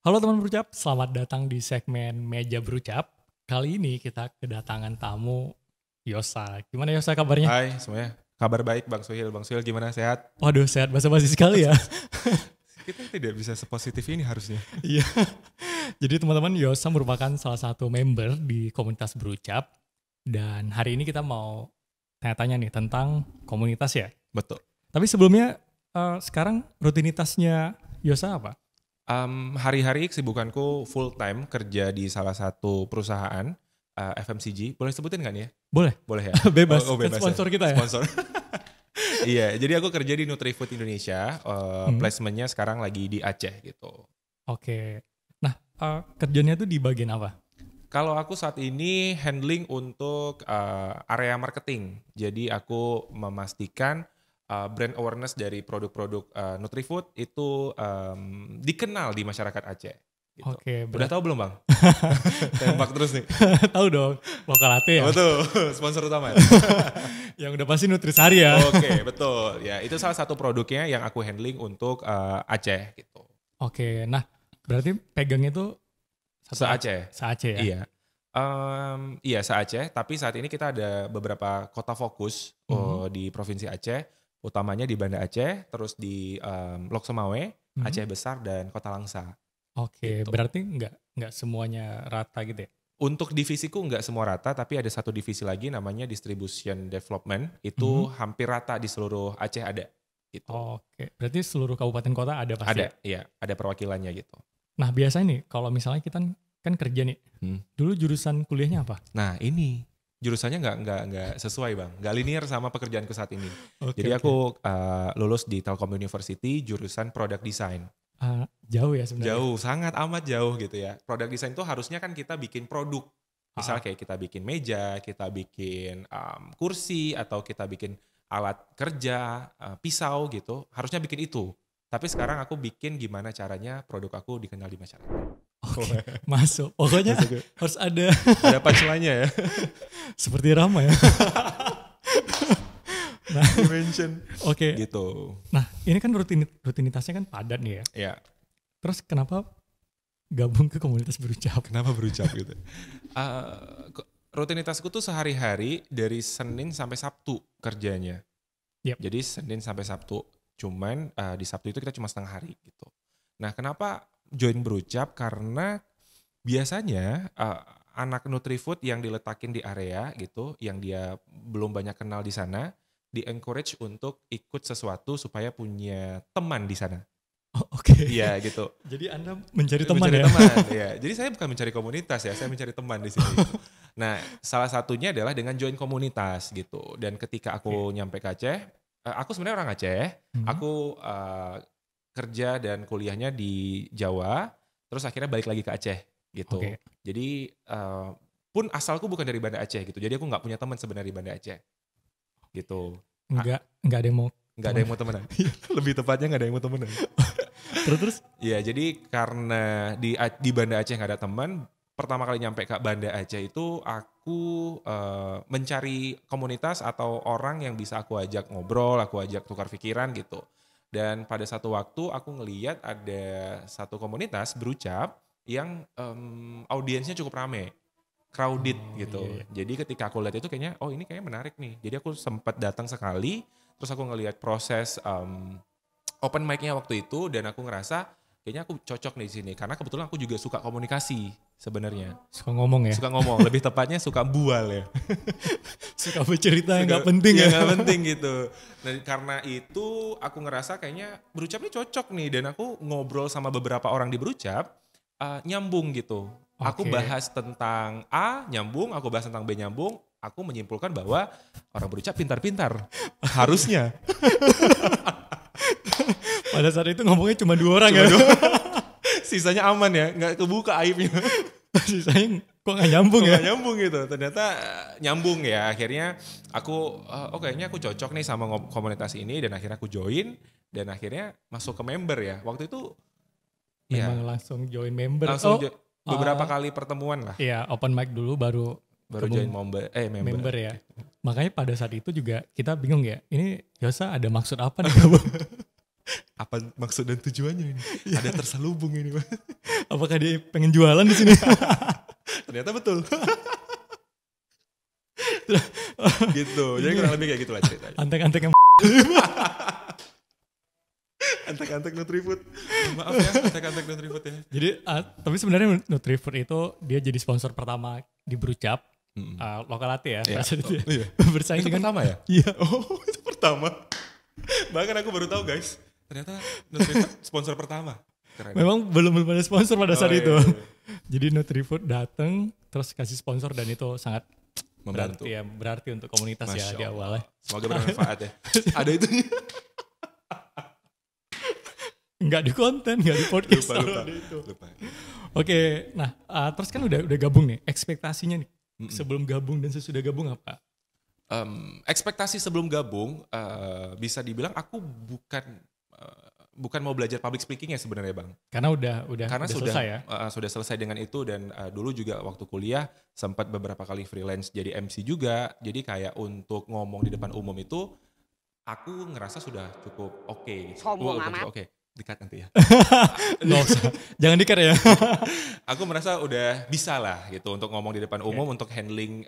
Halo teman berucap, selamat datang di segmen Meja Berucap. Kali ini kita kedatangan tamu Yosa. Gimana Yosa kabarnya? Hai semuanya, kabar baik Bang Suhil. Bang Suhil gimana, sehat? Waduh, sehat basa-basi sekali ya. Kita tidak bisa sepositif ini harusnya. Iya. Jadi teman-teman, Yosa merupakan salah satu member di komunitas Berucap. Dan hari ini kita mau tanya-tanya nih tentang komunitas ya. Betul. Tapi sebelumnya, sekarang rutinitasnya Yosa apa? Hari-hari kesibukanku full time kerja di salah satu perusahaan FMCG. Boleh sebutin nggak nih ya? Boleh? Boleh ya? Bebas, Bebas kan sponsor ya? kita ya? Sponsor. Iya, jadi aku kerja di Nutrifood Indonesia. Placementnya sekarang lagi di Aceh gitu. Oke. Nah, kerjanya tuh di bagian apa? Kalau aku saat ini handling untuk area marketing. Jadi aku memastikan brand awareness dari produk-produk Nutrifood itu dikenal di masyarakat Aceh. Gitu. Oke, Udah tahu belum Bang? Tembak terus nih. Tahu dong, lokal latte ya. Betul, sponsor utama. Yang udah pasti Nutrisari ya. Oke, betul. Ya, itu salah satu produknya yang aku handling untuk Aceh gitu. Oke, nah berarti pegangnya tuh Se-Aceh. Se-Aceh ya? Iya. Iya, se-Aceh, tapi saat ini kita ada beberapa kota fokus di Provinsi Aceh, utamanya di Banda Aceh, terus di Lok Sumawe, Aceh Besar, dan Kota Langsa. Oke, Gitu. berarti nggak semuanya rata gitu ya? Untuk divisiku nggak semua rata, tapi ada satu divisi lagi namanya Distribution Development, itu hampir rata di seluruh Aceh ada. Gitu. Oke, berarti seluruh kabupaten kota ada pasti? Ada, iya, ada perwakilannya gitu. Nah biasanya nih, kalau misalnya kita kan kerja nih, dulu jurusan kuliahnya apa? Nah ini, jurusannya nggak sesuai Bang, nggak linear sama pekerjaanku saat ini. Oke, Jadi aku lulus di Telkom University, jurusan Product Design. Jauh ya sebenarnya? Jauh, sangat amat jauh gitu ya. Product design itu harusnya kan kita bikin produk. Misal kayak kita bikin meja, kita bikin kursi, atau kita bikin alat kerja, pisau gitu. Harusnya bikin itu. Tapi sekarang aku bikin gimana caranya produk aku dikenal di masyarakat. Oke, masuk. Pokoknya harus ada. Ada punchline-nya ya. Seperti Rama ya. Nah, dimension. Oke. Gitu. Nah, ini kan rutinitasnya kan padat nih ya. Ya. Terus kenapa gabung ke komunitas Berucap? Kenapa Berucap gitu? Rutinitasku tuh sehari-hari dari Senin sampai Sabtu kerjanya. Yep. Jadi Senin sampai Sabtu. Cuman di Sabtu itu kita cuma setengah hari gitu. Nah, kenapa join Berucap? Karena biasanya anak Nutrifood yang diletakin di area gitu, yang dia belum banyak kenal di sana, di-encourage untuk ikut sesuatu supaya punya teman di sana. Oh, oke. Iya gitu. Jadi Anda mencari teman mencari ya? teman, ya. Jadi saya bukan mencari komunitas ya, saya mencari teman di sini. Nah, salah satunya adalah dengan join komunitas gitu. Dan ketika aku nyampe ke Aceh, aku sebenarnya orang Aceh, aku kerja dan kuliahnya di Jawa, terus akhirnya balik lagi ke Aceh gitu. Oke. Jadi pun asalku bukan dari Banda Aceh gitu. Jadi aku nggak punya teman sebenarnya di Banda Aceh gitu. Nggak ada yang mau. Nggak ada yang mau temenan. Lebih tepatnya nggak ada yang mau temenan. Terus? Ya jadi karena di Banda Aceh nggak ada teman, pertama kali nyampe ke Banda Aceh itu aku mencari komunitas atau orang yang bisa aku ajak ngobrol, aku ajak tukar pikiran gitu. Dan pada satu waktu aku ngeliat ada satu komunitas Berucap yang audiensnya cukup rame, crowded gitu. Iya. Jadi ketika aku lihat itu kayaknya, oh ini kayaknya menarik nih. Jadi aku sempat datang sekali, terus aku ngelihat proses open mic-nya waktu itu, dan aku ngerasa kayaknya aku cocok nih di sini. Karena kebetulan aku juga suka komunikasi sebenarnya. Suka ngomong ya? Suka ngomong, lebih tepatnya suka bual ya. Suka bercerita yang nggak penting ya? Nggak penting gitu. Dan karena itu aku ngerasa kayaknya Berucap ini cocok nih. Dan aku ngobrol sama beberapa orang di Berucap, nyambung gitu. Aku bahas tentang A, nyambung. Aku bahas tentang B, nyambung. Aku menyimpulkan bahwa orang Berucap pintar-pintar. Harusnya. Pada saat itu ngomongnya cuma 2 orang ya? Sisanya aman ya, nggak kebuka aibnya. Sisanya kok nggak nyambung ya? Nggak nyambung gitu, ternyata nyambung ya. Akhirnya aku, kayaknya aku cocok nih sama komunitas ini, dan akhirnya aku join, dan akhirnya masuk ke member ya. Waktu itu Memang langsung join member? Langsung beberapa kali pertemuan lah. Iya, open mic dulu baru join member ya. Makanya pada saat itu juga kita bingung ya, ini Yosa ada maksud apa nih gabung? Apa maksud dan tujuannya ini? Ada terselubung ini. Apakah dia pengen jualan di sini? Ternyata betul. Gitu. Jadi kurang lebih kayak gitulah ceritanya. Antek-antek yang Antek-antek Nutrifood. Maaf ya, antek-antek Nutrifood ya. Jadi tapi sebenarnya Nutrifood itu dia jadi sponsor pertama di Brucap. Lokal latte ya. Iya. Iya. Bersaing Itu dengan pertama ya? Iya. Oh, itu pertama. Bahkan aku baru tahu guys. Ternyata Nutrifood sponsor pertama. Keren. Memang belum ada sponsor pada saat itu. Iya. Jadi Nutrifood datang terus kasih sponsor dan itu sangat Membantu. berarti untuk komunitas ya Masya di Allah. awalnya. Semoga bermanfaat ya. Ada itu. Enggak di konten, enggak di podcast. Lupa. Oke, nah terus kan udah gabung nih. Ekspektasinya nih sebelum gabung dan sesudah gabung apa? Ekspektasi sebelum gabung bisa dibilang aku bukan mau belajar public speaking ya sebenarnya Bang. Karena udah Sudah selesai ya. Sudah selesai dengan itu dan dulu juga waktu kuliah sempat beberapa kali freelance jadi MC juga. Jadi kayak untuk ngomong di depan umum itu aku ngerasa sudah cukup oke. Sombong amat. Oke, dekat nanti ya. Nggak usah. Jangan dikat ya. Aku merasa udah bisa lah gitu untuk ngomong di depan umum, untuk handling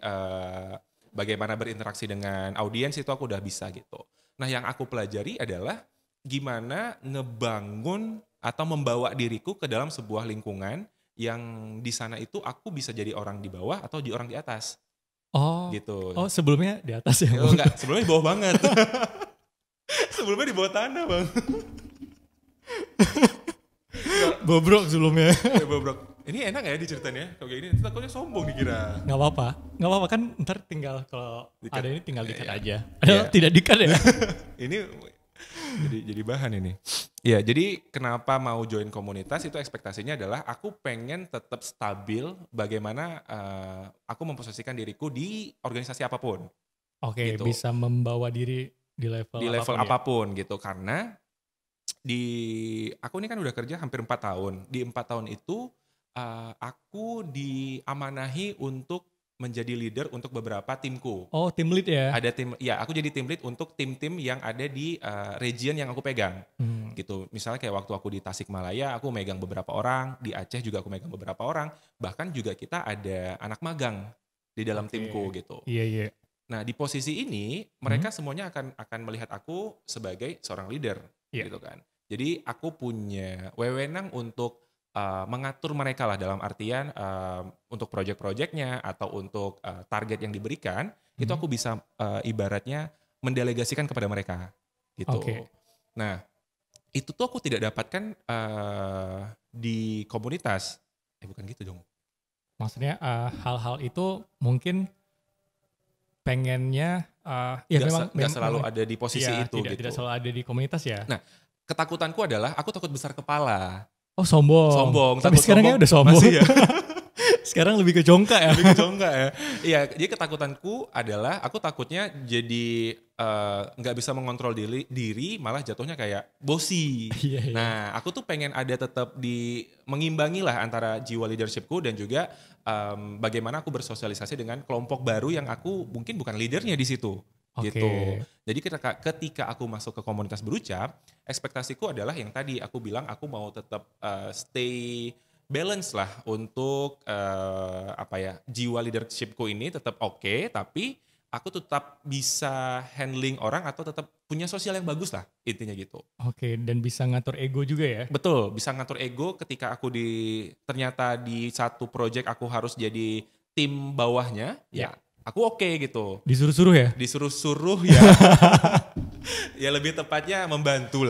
bagaimana berinteraksi dengan audiens itu aku udah bisa gitu. Nah yang aku pelajari adalah gimana ngebangun atau membawa diriku ke dalam sebuah lingkungan yang di sana itu aku bisa jadi orang di bawah atau di orang di atas. Oh, gitu. Oh sebelumnya di atas ya? Oh, enggak, sebelumnya di bawah banget. Sebelumnya di bawah tanah Bang. Bobrok sebelumnya. Bobrok. Ini enak ya diceritain Kalau kayak gini takutnya sombong dikira. Nggak apa-apa kan ntar tinggal kalau Di-cut. ada ini tinggal dikat Iya. aja. Iya. Tidak dikat ya? Ini jadi bahan ini. Ya, jadi kenapa mau join komunitas itu ekspektasinya adalah aku pengen tetap stabil bagaimana aku memposisikan diriku di organisasi apapun. Oke, Gitu. bisa membawa diri di level apapun gitu karena aku ini kan udah kerja hampir 4 tahun. Di 4 tahun itu aku diamanahi untuk menjadi leader untuk beberapa timku. Oh, tim lead ya? Ada aku jadi tim lead untuk tim-tim yang ada di region yang aku pegang. Gitu. Misalnya kayak waktu aku di Tasikmalaya, aku megang beberapa orang, di Aceh juga aku megang beberapa orang, bahkan juga kita ada anak magang di dalam timku gitu. Iya. Nah, di posisi ini mereka semuanya akan melihat aku sebagai seorang leader gitu kan. Jadi aku punya wewenang untuk mengatur mereka lah dalam artian untuk project-projectnya atau untuk target yang diberikan itu aku bisa ibaratnya mendelegasikan kepada mereka gitu. Oke. Nah itu tuh aku tidak dapatkan di komunitas. Bukan gitu dong. Maksudnya hal-hal itu mungkin pengennya Nggak selalu ada di posisi itu gitu. Tidak selalu ada di komunitas ya. Nah ketakutanku adalah aku takut besar kepala. Oh sombong. Tapi Takut sekarang sombong. udah sombong. Masih ya. Sekarang lebih ke jongkak ya. Lebih ke jongkak ya. Iya, jadi ketakutanku adalah aku takutnya jadi nggak bisa mengontrol diri, malah jatuhnya kayak bosi. Iya. Nah, aku tuh pengen ada tetap mengimbangi lah antara jiwa leadershipku dan juga bagaimana aku bersosialisasi dengan kelompok baru yang aku mungkin bukan leadernya di situ. Oke. Gitu. Jadi ketika aku masuk ke komunitas berucap, ekspektasiku adalah yang tadi aku bilang aku mau tetap stay balance lah untuk jiwa leadershipku ini tetap oke, tapi aku tetap bisa handling orang atau tetap punya sosial yang bagus lah intinya gitu. Oke, dan bisa ngatur ego juga ya? Betul, bisa ngatur ego ketika aku ternyata di satu project aku harus jadi tim bawahnya, ya aku oke gitu. Disuruh-suruh ya? Disuruh-suruh ya. Ya lebih tepatnya membantu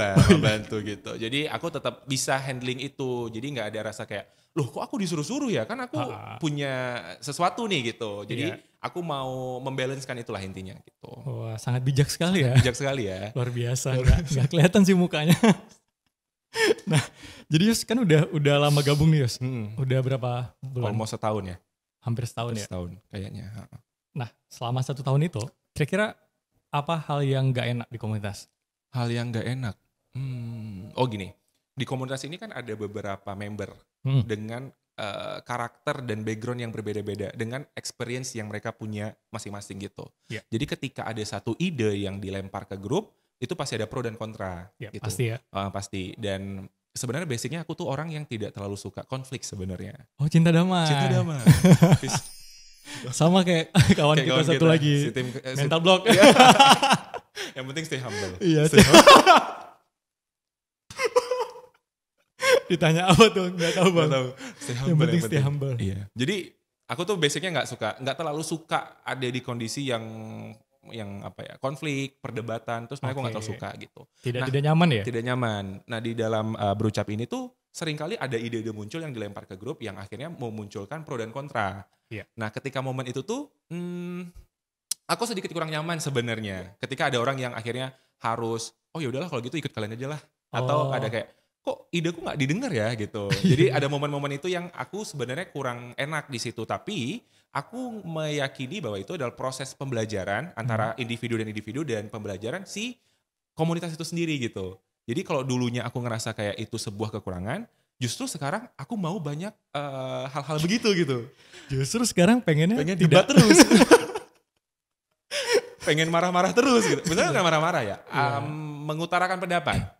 gitu. Jadi aku tetap bisa handling itu. Jadi nggak ada rasa kayak, loh kok aku disuruh-suruh ya? Kan aku punya sesuatu nih gitu. Jadi aku mau membalancekan itulah intinya gitu. Wah sangat bijak sekali ya. Bijak sekali ya. Luar biasa. Nggak kelihatan sih mukanya. Nah jadi Yus kan udah lama gabung nih Yus. Udah berapa bulan? Almost setahun ya. Hampir setahun ya? Setahun kayaknya. Nah selama 1 tahun itu kira-kira apa hal yang gak enak di komunitas? Hal yang gak enak? Oh gini, di komunitas ini kan ada beberapa member dengan karakter dan background yang berbeda-beda, dengan experience yang mereka punya masing-masing gitu. Yeah. Jadi ketika ada satu ide yang dilempar ke grup, itu pasti ada pro dan kontra Ya, gitu. pasti ya. Pasti. Dan sebenarnya basicnya aku tuh orang yang tidak terlalu suka konflik sebenarnya. Oh, cinta damai. Cinta damai. Sama kayak kawan kita satu lagi. Mental block. Yang penting stay humble. Iya. Ditanya apa tuh? Nggak tahu bang. Yang penting stay humble. Iya. Jadi aku tuh basicnya nggak terlalu suka ada di kondisi yang apa ya, konflik, perdebatan, terus aku nggak terlalu suka gitu. Tidak nyaman ya? Tidak nyaman. Nah di dalam berucap ini tuh seringkali ada ide-ide muncul yang dilempar ke grup yang akhirnya memunculkan pro dan kontra. Iya. Nah ketika momen itu tuh, aku sedikit kurang nyaman sebenarnya. Ketika ada orang yang akhirnya harus, oh ya udahlah kalau gitu ikut kalian aja lah. Atau ada kayak, kok ideku nggak didengar ya gitu. Jadi ada momen-momen itu yang aku sebenarnya kurang enak di situ. Tapi aku meyakini bahwa itu adalah proses pembelajaran antara individu dan pembelajaran si komunitas itu sendiri gitu. Jadi kalau dulunya aku ngerasa kayak itu sebuah kekurangan, justru sekarang aku mau banyak hal-hal begitu gitu. Justru sekarang pengen debat terus. Pengen marah-marah terus gitu. Betul nggak marah-marah ya? Mengutarakan pendapat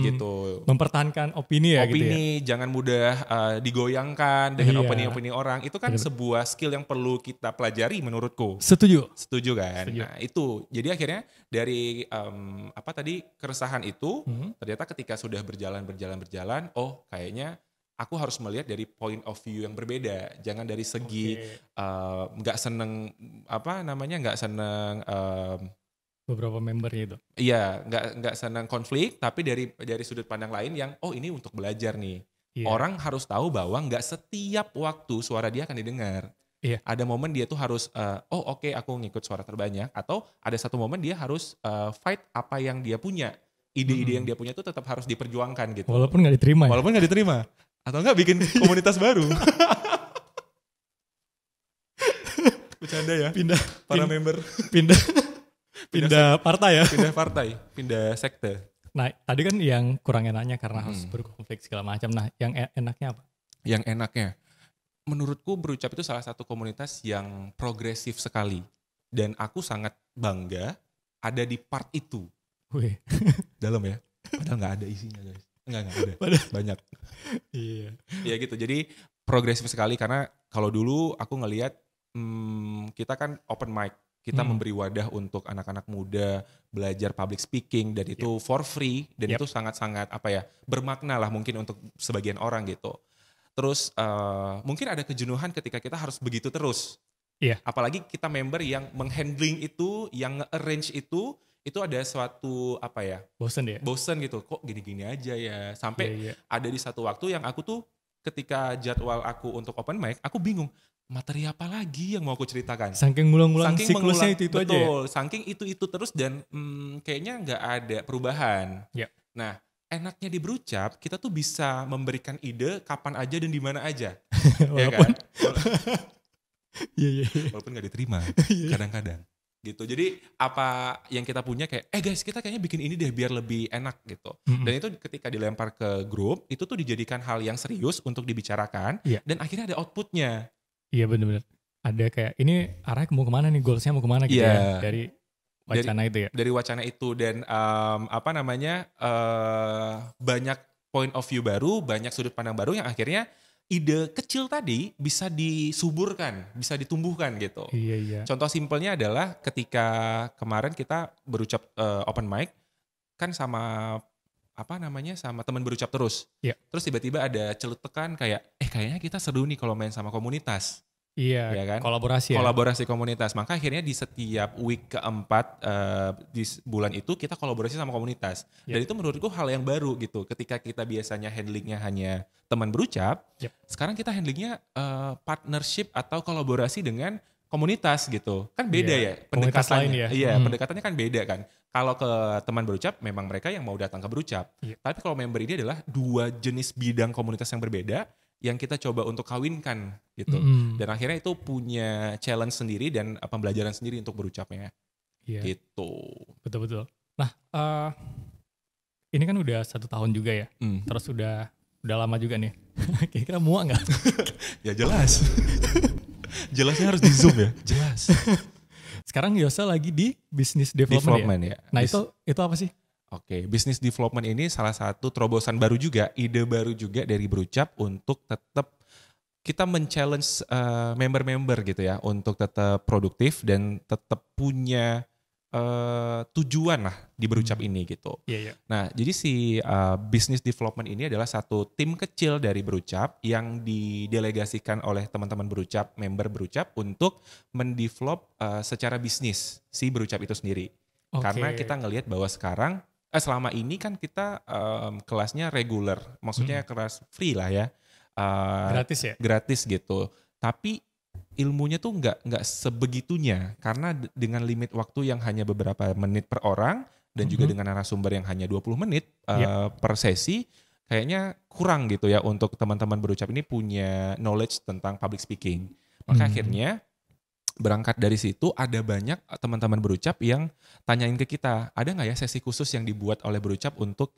gitu. Mempertahankan opini ya gitu ya. Jangan mudah digoyangkan dengan opini-opini orang. Itu kan sebuah skill yang perlu kita pelajari menurutku. Setuju Kan? Setuju. Nah itu. Jadi akhirnya dari keresahan itu ternyata ketika sudah berjalan, oh kayaknya aku harus melihat dari point of view yang berbeda. Jangan dari segi nggak seneng beberapa membernya itu. Iya, nggak senang konflik, tapi dari sudut pandang lain yang ini untuk belajar nih. Iya. Orang harus tahu bahwa nggak setiap waktu suara dia akan didengar. Iya. Ada momen dia tuh harus oke, aku ngikut suara terbanyak, atau ada satu momen dia harus fight apa yang dia punya. Ide-ide yang dia punya itu tetap harus diperjuangkan gitu. Walaupun nggak diterima. Walaupun nggak diterima. Atau enggak bikin komunitas baru. Bercanda ya. Para member. Pindah partai ya. Pindah partai, pindah sekte. Nah, tadi kan yang kurang enaknya karena harus berkonflik segala macam. Nah, yang enaknya apa? Yang enaknya, menurutku Berucap itu salah satu komunitas yang progresif sekali. Dan aku sangat bangga ada di part itu. Wih. Dalam ya. Padahal nggak ada isinya guys. Enggak ada. Banyak. Iya. Ya gitu. Jadi progresif sekali karena kalau dulu aku ngelihat kita kan open mic. Kita memberi wadah untuk anak-anak muda belajar public speaking dan itu for free dan itu sangat-sangat bermakna lah mungkin untuk sebagian orang gitu. Terus mungkin ada kejenuhan ketika kita harus begitu terus. Iya. Apalagi kita member yang menghandling itu, yang nge-arrange itu ada suatu bosen gitu. Kok gini-gini aja ya. Sampai ada di satu waktu yang aku tuh ketika jadwal aku untuk open mic, aku bingung. Materi apa lagi yang mau aku ceritakan? Saking ngulang-ngulang siklusnya itu aja ya? Betul, saking itu terus dan kayaknya nggak ada perubahan. Yep. Nah, enaknya di Berucap, kita tuh bisa memberikan ide kapan aja dan di mana aja. Walaupun walaupun nggak diterima, kadang-kadang. Gitu. Jadi apa yang kita punya kayak, guys kita kayaknya bikin ini deh biar lebih enak gitu. Dan itu ketika dilempar ke grup, itu tuh dijadikan hal yang serius untuk dibicarakan dan akhirnya ada outputnya. Iya benar-benar. Ada kayak ini arahnya mau kemana nih, goalsnya mau kemana gitu ya dari wacana itu ya. Dari wacana itu dan banyak point of view baru, banyak sudut pandang baru yang akhirnya ide kecil tadi bisa disuburkan, bisa ditumbuhkan gitu. Iya. Contoh simpelnya adalah ketika kemarin kita Berucap open mic kan sama sama teman Berucap terus. Iya. Terus tiba-tiba ada celutukan kayak kayaknya kita seru nih kalau main sama komunitas. Iya, ya kan? Kolaborasi komunitas. Maka akhirnya di setiap week keempat di bulan itu kita kolaborasi sama komunitas. Dan itu menurutku hal yang baru gitu. Ketika kita biasanya handlingnya hanya teman Berucap, sekarang kita handlingnya partnership atau kolaborasi dengan komunitas gitu. Kan beda ya pendekatannya. Pendekatannya kan beda kan. Kalau ke teman Berucap memang mereka yang mau datang ke Berucap. Tapi kalau member ini adalah dua jenis bidang komunitas yang berbeda yang kita coba untuk kawinkan gitu. Dan akhirnya itu punya challenge sendiri dan pembelajaran sendiri untuk Berucapnya. Gitu. Betul-betul. Nah, ini kan udah 1 tahun juga ya. Terus udah lama juga nih. Kira-kira muak gak? Ya jelas. Jelasnya harus di Zoom ya. Jelas. sekarang Yosa lagi di business development, ya? Ya. Nah itu apa sih? Oke, business development ini salah satu terobosan baru juga, ide baru juga dari Berucap untuk tetap kita men-challenge member-member gitu ya untuk tetap produktif dan tetap punya tujuan lah di Berucap ini gitu. Iya, iya. Nah, jadi si business development ini adalah satu tim kecil dari Berucap yang didelegasikan oleh teman-teman Berucap, member Berucap untuk mendevelop secara bisnis si Berucap itu sendiri. Oke. Karena kita ngelihat bahwa sekarang selama ini kan kita kelasnya reguler, maksudnya kelas free lah ya. Gratis ya? Gratis gitu. Tapi ilmunya tuh nggak sebegitunya karena dengan limit waktu yang hanya beberapa menit per orang dan juga dengan narasumber yang hanya 20 menit per sesi, kayaknya kurang gitu ya untuk teman-teman Berucap ini punya knowledge tentang public speaking. Maka akhirnya berangkat dari situ ada banyak teman-teman Berucap yang tanyain ke kita, ada nggak ya sesi khusus yang dibuat oleh Berucap untuk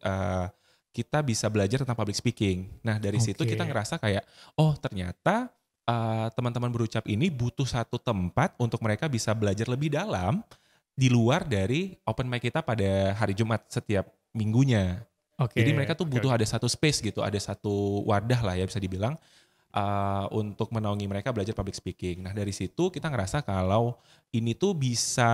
kita bisa belajar tentang public speaking. Nah dari situ kita ngerasa kayak, oh ternyata teman-teman Berucap ini butuh satu tempat untuk mereka bisa belajar lebih dalam di luar dari open mic kita pada hari Jumat setiap minggunya. Jadi mereka tuh butuh ada satu space gitu, ada satu wadah lah ya bisa dibilang untuk menaungi mereka belajar public speaking. Nah dari situ kita ngerasa kalau ini tuh bisa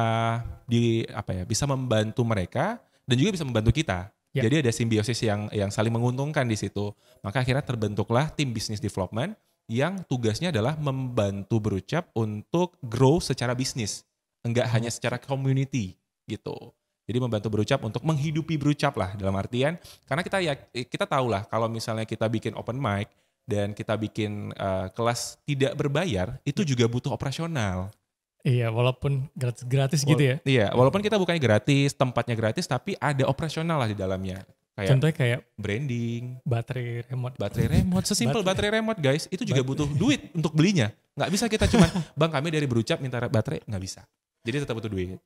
bisa membantu mereka dan juga bisa membantu kita. Yeah. Jadi ada simbiosis yang saling menguntungkan di situ. Maka akhirnya terbentuklah tim business development yang tugasnya adalah membantu Berucap untuk grow secara bisnis, enggak hanya secara community gitu. Jadi membantu Berucap untuk menghidupi Berucap lah dalam artian karena kita tahu lah kalau misalnya kita bikin open mic dan kita bikin kelas tidak berbayar, itu juga butuh operasional. Iya, walaupun gratis gitu ya. Iya, walaupun kita bukannya gratis, tempatnya gratis, tapi ada operasional lah di dalamnya. Contohnya kayak branding, baterai remote, sesimpel baterai remote guys, itu juga butuh duit untuk belinya. Nggak bisa kita cuman, bang kami dari Berucap minta baterai, nggak bisa. Jadi tetap butuh duit.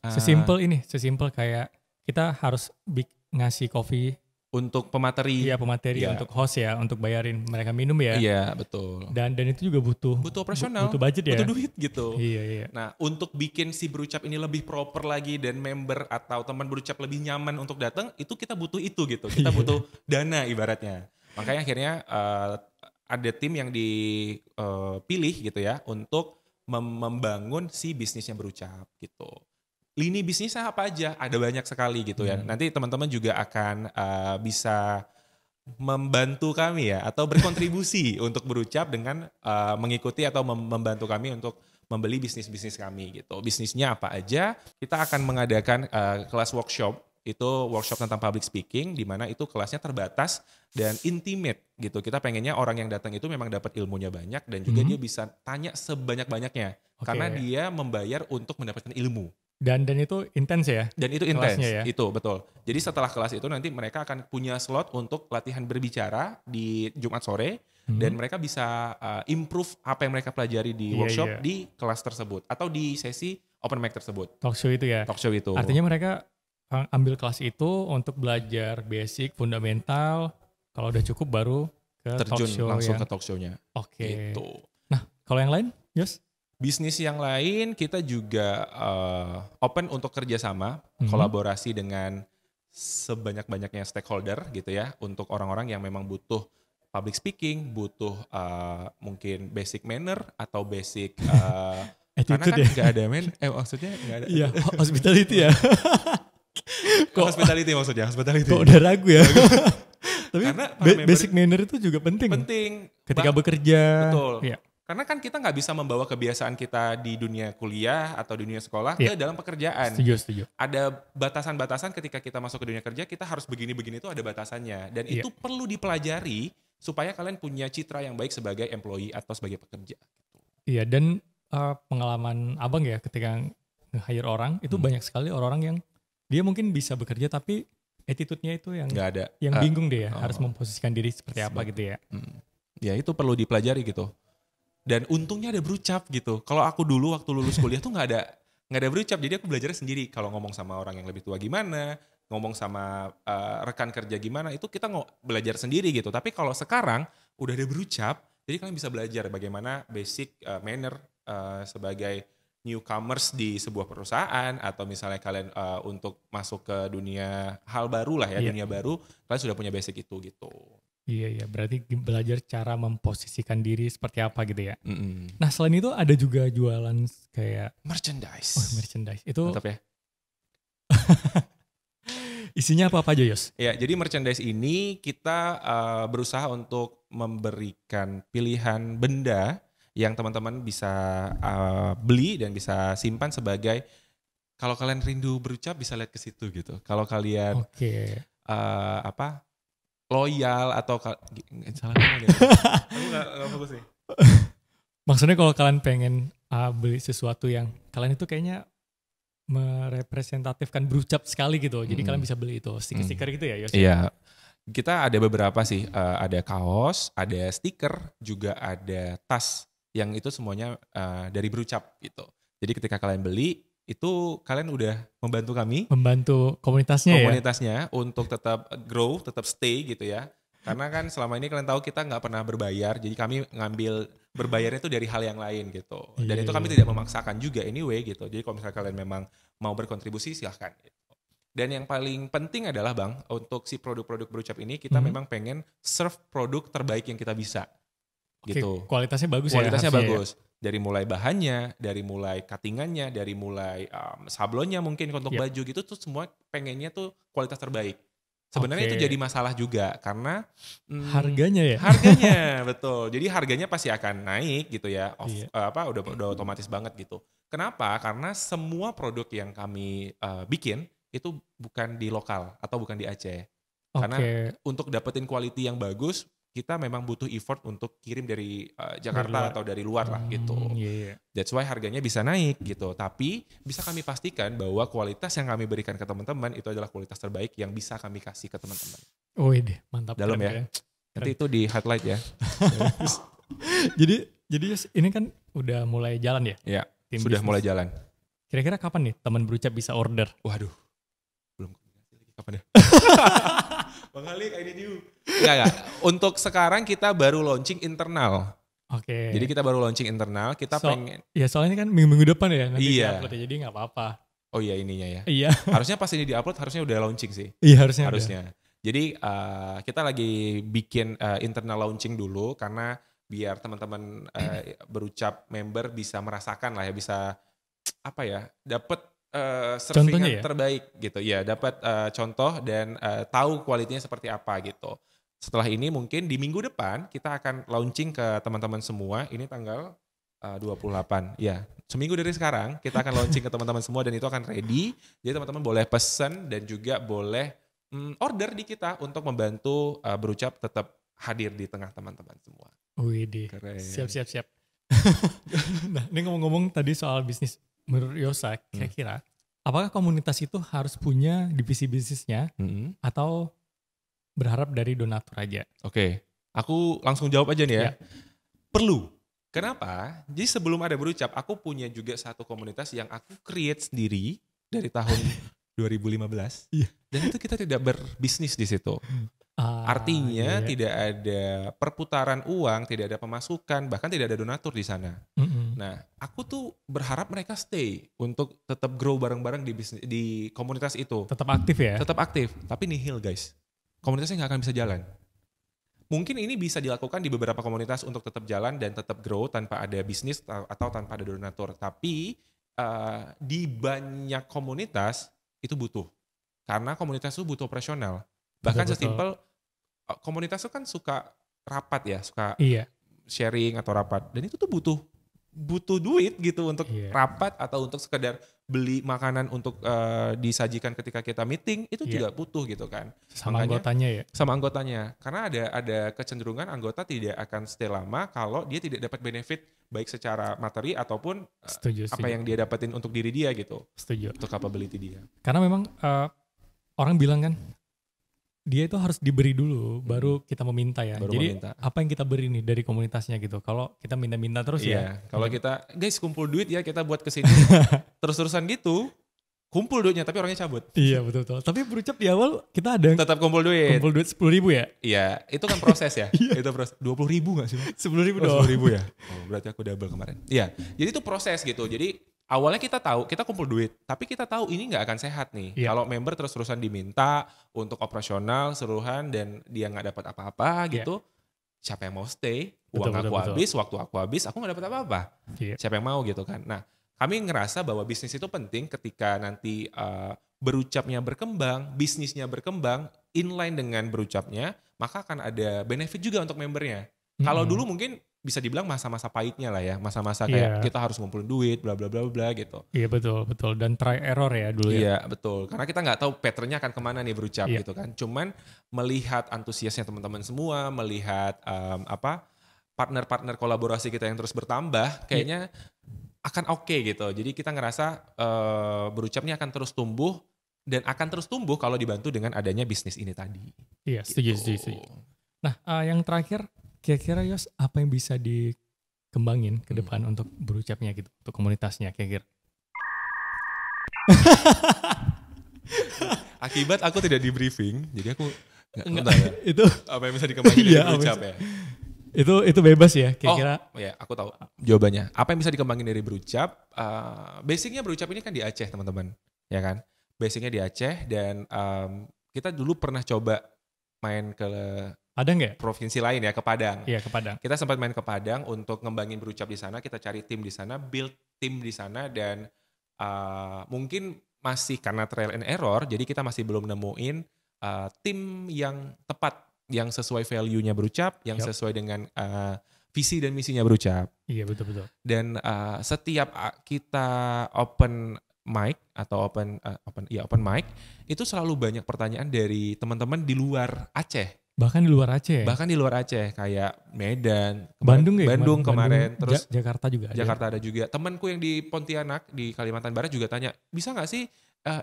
Sesimpel kayak kita harus ngasih kopi untuk pemateri. Iya, pemateri untuk host ya, untuk bayarin mereka minum ya. Iya, betul. Dan itu juga butuh operasional, butuh budget ya. Butuh duit gitu. Iya. Nah, untuk bikin si Berucap ini lebih proper lagi dan member atau teman Berucap lebih nyaman untuk datang, itu kita butuh itu gitu. Kita butuh dana ibaratnya. Makanya akhirnya ada tim yang dipilih gitu ya untuk membangun si bisnisnya Berucap gitu. Lini bisnisnya apa aja? Ada banyak sekali gitu ya. Nanti teman-teman juga akan bisa membantu kami ya atau berkontribusi untuk Berucap dengan mengikuti atau membantu kami untuk membeli bisnis-bisnis kami gitu. Bisnisnya apa aja? Kita akan mengadakan kelas workshop. Itu workshop tentang public speaking di mana itu kelasnya terbatas dan intimate gitu. Kita pengennya orang yang datang itu memang dapat ilmunya banyak dan juga dia bisa tanya sebanyak-banyaknya karena dia membayar untuk mendapatkan ilmu. Dan itu intens ya? Dan itu intens, ya? Itu betul. Jadi setelah kelas itu nanti mereka akan punya slot untuk latihan berbicara di Jumat sore dan mereka bisa improve apa yang mereka pelajari di workshop di kelas tersebut atau di sesi open mic tersebut. Talk show itu ya? Talk show itu. Artinya mereka ambil kelas itu untuk belajar basic, fundamental, kalau udah cukup baru ke terjun talk show langsung ke talk show-nya. Oke. Gitu. Nah, kalau yang lain, Yos? Bisnis yang lain kita juga open untuk kerjasama, kolaborasi dengan sebanyak-banyaknya stakeholder gitu ya, untuk orang-orang yang memang butuh public speaking, butuh mungkin basic manner atau basic karena kan nggak ada maksudnya nggak ada. Iya, hospitality ya. Hospitality maksudnya, hospitality. Kok udah ragu ya? Tapi karena basic manner itu juga penting. Ketika bekerja. Betul. Iya. Karena kan kita nggak bisa membawa kebiasaan kita di dunia kuliah atau di dunia sekolah ke dalam pekerjaan. Setuju. Ada batasan-batasan ketika kita masuk ke dunia kerja, kita harus begini-begini itu ada batasannya. Dan itu perlu dipelajari supaya kalian punya citra yang baik sebagai employee atau sebagai pekerja. Iya, dan pengalaman abang ya ketika nge-hire orang, itu banyak sekali orang-orang yang dia mungkin bisa bekerja tapi attitude-nya itu yang nggak ada. Yang bingung deh ya, harus memposisikan diri seperti apa gitu ya. Ya itu perlu dipelajari gitu. Dan untungnya ada Berucap gitu. Kalau aku dulu waktu lulus kuliah tuh nggak ada Berucap, jadi aku belajarnya sendiri. Kalau ngomong sama orang yang lebih tua gimana, ngomong sama rekan kerja gimana, itu kita belajar sendiri gitu. Tapi kalau sekarang udah ada Berucap, jadi kalian bisa belajar bagaimana basic manner sebagai newcomers di sebuah perusahaan atau misalnya kalian untuk masuk ke dunia hal baru lah ya, dunia baru, kalian sudah punya basic itu gitu. Iya, berarti belajar cara memposisikan diri seperti apa gitu ya. Nah selain itu ada juga jualan kayak merchandise. Oh, merchandise itu mantap ya. Isinya apa aja, Yos? Ya, jadi merchandise ini kita berusaha untuk memberikan pilihan benda yang teman-teman bisa beli dan bisa simpan sebagai, kalau kalian rindu berucap bisa lihat ke situ gitu. Kalau kalian loyal atau salah ngomong ya. Aku nggak fokus nih. Maksudnya kalau kalian pengen beli sesuatu yang kalian itu kayaknya merepresentatifkan berucap sekali gitu, jadi kalian bisa beli itu stiker-stiker gitu ya, Yos? Iya, kita ada beberapa sih, ada kaos, ada stiker, juga ada tas yang itu semuanya dari berucap gitu. Jadi ketika kalian beli itu kalian udah membantu kami, membantu komunitasnya untuk tetap grow, tetap stay gitu ya. Karena kan selama ini kalian tahu kita nggak pernah berbayar, jadi kami ngambil berbayarnya itu dari hal yang lain gitu. Dan itu kami tidak memaksakan juga anyway gitu. Jadi kalau misalnya kalian memang mau berkontribusi silahkan gitu. Dan yang paling penting adalah Bang, untuk si produk-produk berucap ini kita memang pengen serve produk terbaik yang kita bisa. Gitu. Kualitasnya bagus Kualitasnya bagus. Ya? Dari mulai bahannya, dari mulai cuttingannya, dari mulai sablonnya mungkin untuk baju gitu tuh semua pengennya tuh kualitas terbaik. Sebenarnya itu jadi masalah juga karena harganya ya. Harganya betul. Jadi harganya pasti akan naik gitu ya. Udah otomatis banget gitu. Kenapa? Karena semua produk yang kami bikin itu bukan di lokal atau bukan di Aceh. Karena untuk dapetin quality yang bagus kita memang butuh effort untuk kirim dari Jakarta atau dari luar lah gitu. That's why harganya bisa naik gitu. Tapi bisa kami pastikan bahwa kualitas yang kami berikan ke teman-teman itu adalah kualitas terbaik yang bisa kami kasih ke teman-teman. Wih, mantap. Dalam ya. Nanti itu di highlight ya. jadi ini kan udah mulai jalan ya? Iya, sudah mulai jalan. Kira-kira kapan nih teman berucap bisa order? Waduh, belum kapan ya? Bang Ali, I need you. Enggak. Untuk sekarang kita baru launching internal. Oke. Jadi kita baru launching internal, kita pengen. Iya, soalnya kan minggu depan ya nanti di-upload ya, jadi gak apa-apa. Oh iya ininya ya. Iya. Harusnya pas ini di-upload harusnya udah launching sih. Iya harusnya. Jadi kita lagi bikin internal launching dulu karena biar teman-teman berucap member bisa merasakan lah ya, bisa dapat serving terbaik gitu ya, dapat contoh dan tahu kualitinya seperti apa gitu. Setelah ini mungkin di minggu depan kita akan launching ke teman-teman semua. Ini tanggal 28 ya, seminggu dari sekarang kita akan launching ke teman-teman semua dan itu akan ready. Jadi teman-teman boleh pesan dan juga boleh order di kita untuk membantu berucap tetap hadir di tengah teman-teman semua. Widih, siap. Nah ini ngomong-ngomong tadi soal bisnis. Menurut Yosa, kira-kira apakah komunitas itu harus punya divisi bisnisnya atau berharap dari donatur aja? Oke, aku langsung jawab aja nih ya. Perlu. Kenapa? Jadi sebelum ada berucap, aku punya juga satu komunitas yang aku create sendiri dari tahun 2015. Dan itu kita tidak berbisnis di situ. Artinya tidak ada perputaran uang, tidak ada pemasukan, bahkan tidak ada donatur di sana. Nah, aku tuh berharap mereka stay untuk tetap grow bareng-bareng di komunitas itu. Tetap aktif ya? Tetap aktif, tapi nihil guys. Komunitasnya nggak akan bisa jalan. Mungkin ini bisa dilakukan di beberapa komunitas untuk tetap jalan dan tetap grow tanpa ada bisnis atau tanpa ada donatur. Tapi di banyak komunitas itu butuh. Karena komunitas itu butuh operasional. Bahkan sesimpel komunitas itu kan suka rapat ya, suka sharing atau rapat. Dan itu tuh butuh duit gitu untuk rapat atau untuk sekedar beli makanan untuk disajikan ketika kita meeting, itu juga butuh gitu kan. Sama anggotanya ya? Sama anggotanya. Karena ada kecenderungan anggota tidak akan stay lama kalau dia tidak dapat benefit baik secara materi ataupun apa yang dia dapetin untuk diri dia gitu. Setuju. Untuk capability dia. Karena memang orang bilang kan, dia itu harus diberi dulu, baru kita meminta ya. Jadi apa yang kita beri nih dari komunitasnya gitu. Kalau kita minta-minta terus kalau kita, guys kumpul duit ya kita buat kesini. Terus-terusan gitu, kumpul duitnya tapi orangnya cabut. Iya betul. Tapi berucap di awal kita ada tetap kumpul duit. Kumpul duit 10.000 ya? Iya, itu kan proses ya. Itu proses. 20.000 gak sih? 10.000 doang. 10.000 ya? Oh berarti aku double kemarin. Iya, jadi itu proses gitu. Jadi awalnya kita tahu, kita kumpul duit, tapi kita tahu ini nggak akan sehat nih. Kalau member terus-terusan diminta untuk operasional, seluruhan, dan dia nggak dapat apa-apa gitu, siapa yang mau stay? Uang aku habis, waktu aku habis, aku nggak dapat apa-apa. Siapa yang mau gitu kan? Nah, kami ngerasa bahwa bisnis itu penting ketika nanti berucapnya berkembang, bisnisnya berkembang, inline dengan berucapnya, maka akan ada benefit juga untuk membernya. Kalau dulu mungkin bisa dibilang masa-masa pahitnya lah ya, masa-masa kayak kita harus ngumpulin duit, bla bla bla bla gitu. Iya betul, dan try error ya dulu ya. Iya betul, karena kita nggak tahu patternnya akan kemana nih berucap gitu kan. Cuman melihat antusiasnya teman-teman semua, melihat partner-partner kolaborasi kita yang terus bertambah, kayaknya akan oke gitu. Jadi kita ngerasa berucapnya akan terus tumbuh dan akan terus tumbuh kalau dibantu dengan adanya bisnis ini tadi. Iya, setuju. Nah, yang terakhir, kira-kira Yos, apa yang bisa dikembangin ke depan untuk berucapnya gitu, untuk komunitasnya kira-kira? Akibat aku tidak di briefing, jadi aku nggak tahu ya. Itu apa yang bisa dikembangin dari berucap ya. Itu bebas ya kira-kira. Oh ya, aku tahu jawabannya. Apa yang bisa dikembangin dari berucap? Basicnya berucap ini kan di Aceh teman-teman, ya kan? Basicnya di Aceh dan kita dulu pernah coba main ke provinsi lain ya, ke Padang. Iya, ke Padang. Kita sempat main ke Padang untuk ngembangin berucap di sana. Kita cari tim di sana, build tim di sana dan mungkin masih karena trial and error, jadi kita masih belum nemuin tim yang tepat, yang sesuai value-nya berucap, yang sesuai dengan visi dan misinya berucap. Iya, betul. Dan setiap kita open mic atau open mic, itu selalu banyak pertanyaan dari teman-teman di luar Aceh. Bahkan di luar Aceh. Bahkan di luar Aceh kayak Medan, Bandung kemarin, terus Jakarta juga. Jakarta ada juga. Temanku yang di Pontianak di Kalimantan Barat juga tanya, bisa nggak sih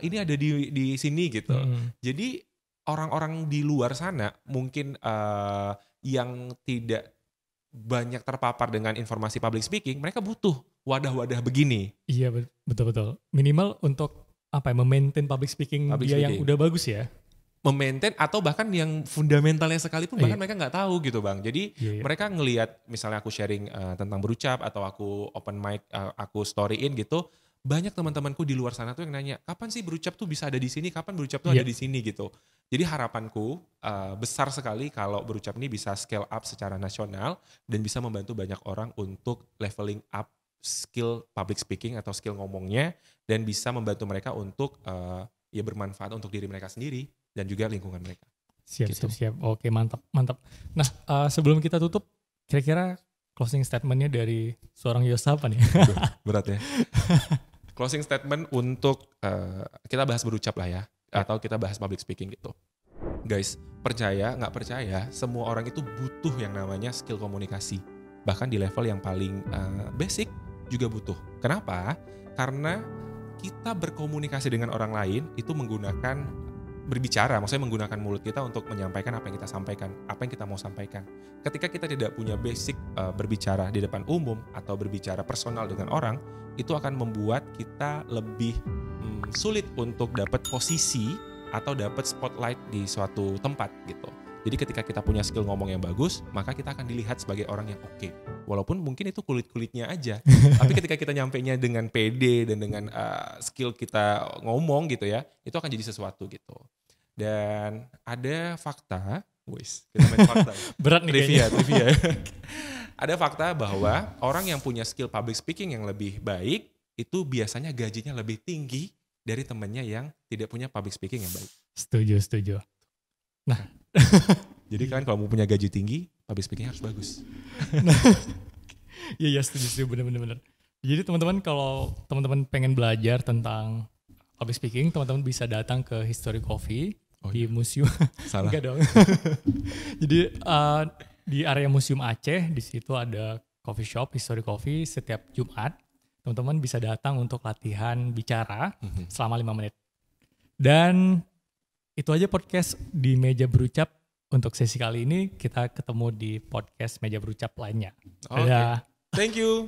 ini ada di sini gitu. Jadi orang-orang di luar sana mungkin yang tidak banyak terpapar dengan informasi public speaking, mereka butuh wadah-wadah begini. Iya betul. Minimal untuk memaintain public speaking yang udah bagus ya. Memaintain atau bahkan yang fundamentalnya sekalipun bahkan mereka nggak tahu gitu Bang. Jadi mereka ngelihat misalnya aku sharing tentang berucap atau aku open mic, aku storyin gitu, banyak teman-temanku di luar sana tuh yang nanya, kapan sih berucap tuh bisa ada di sini, kapan berucap tuh ada di sini gitu. Jadi harapanku besar sekali kalau berucap ini bisa scale up secara nasional dan bisa membantu banyak orang untuk leveling up skill public speaking atau skill ngomongnya dan bisa membantu mereka untuk bermanfaat untuk diri mereka sendiri dan juga lingkungan mereka. Siap. Oke, mantap. Nah, sebelum kita tutup, kira-kira closing statementnya dari seorang Yos apa nih? Berat ya. Closing statement untuk kita bahas berucap lah ya, atau kita bahas public speaking gitu. Guys, percaya nggak percaya, semua orang itu butuh yang namanya skill komunikasi. Bahkan di level yang paling basic juga butuh. Kenapa? Karena kita berkomunikasi dengan orang lain itu menggunakan berbicara, maksudnya menggunakan mulut kita untuk menyampaikan apa yang kita sampaikan, apa yang kita mau sampaikan. Ketika kita tidak punya basic berbicara di depan umum atau berbicara personal dengan orang, itu akan membuat kita lebih sulit untuk dapat posisi atau dapat spotlight di suatu tempat gitu. Jadi ketika kita punya skill ngomong yang bagus, maka kita akan dilihat sebagai orang yang oke. Walaupun mungkin itu kulit-kulitnya aja. Tapi ketika kita nyampainya dengan pede dan dengan skill kita ngomong gitu ya, itu akan jadi sesuatu gitu. Dan ada fakta, kita main fakta. Berat nih trivia. Ada fakta bahwa orang yang punya skill public speaking yang lebih baik, itu biasanya gajinya lebih tinggi dari temannya yang tidak punya public speaking yang baik. Setuju. Nah, jadi kan kalau mau punya gaji tinggi, public speaking harus bagus. Iya setuju benar. Jadi teman-teman kalau teman-teman pengen belajar tentang public speaking, teman-teman bisa datang ke History Coffee di museum. Salah. Enggak dong. Jadi di area Museum Aceh, di situ ada coffee shop History Coffee setiap Jumat. Teman-teman bisa datang untuk latihan bicara selama 5 menit. Dan itu aja podcast di Meja Berucap untuk sesi kali ini. Kita ketemu di podcast Meja Berucap lainnya. Thank you.